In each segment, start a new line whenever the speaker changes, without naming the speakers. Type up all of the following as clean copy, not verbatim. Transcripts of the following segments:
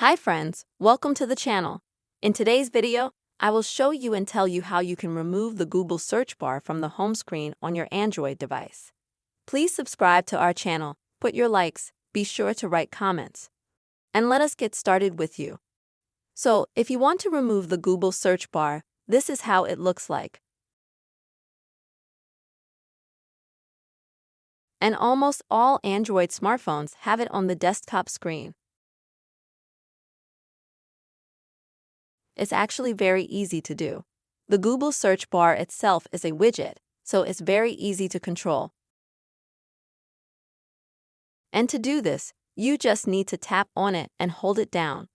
Hi friends, welcome to the channel. In today's video, I will show you and tell you how you can remove the Google search bar from the home screen on your Android device. Please subscribe to our channel, put your likes, be sure to write comments. And let us get started with you. So, if you want to remove the Google search bar, this is how it looks like. And almost all Android smartphones have it on the desktop screen. It's actually very easy to do. The Google search bar itself is a widget, so it's very easy to control. And to do this, you just need to tap on it and hold it down.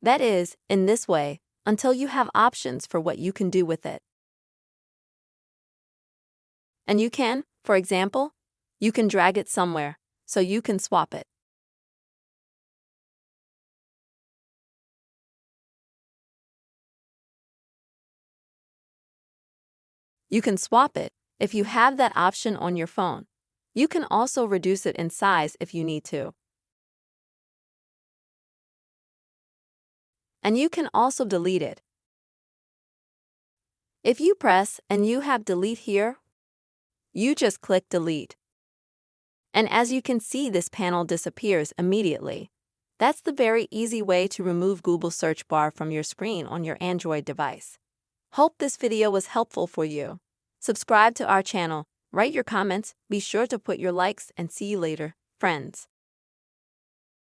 That is, in this way, until you have options for what you can do with it. And you can, for example, you can drag it somewhere, so you can swap it. You can swap it if you have that option on your phone. You can also reduce it in size if you need to. And you can also delete it. If you press and you have delete here, you just click delete. And as you can see, this panel disappears immediately. That's the very easy way to remove Google search bar from your screen on your Android device. Hope this video was helpful for you. Subscribe to our channel, write your comments, be sure to put your likes, and see you later, friends.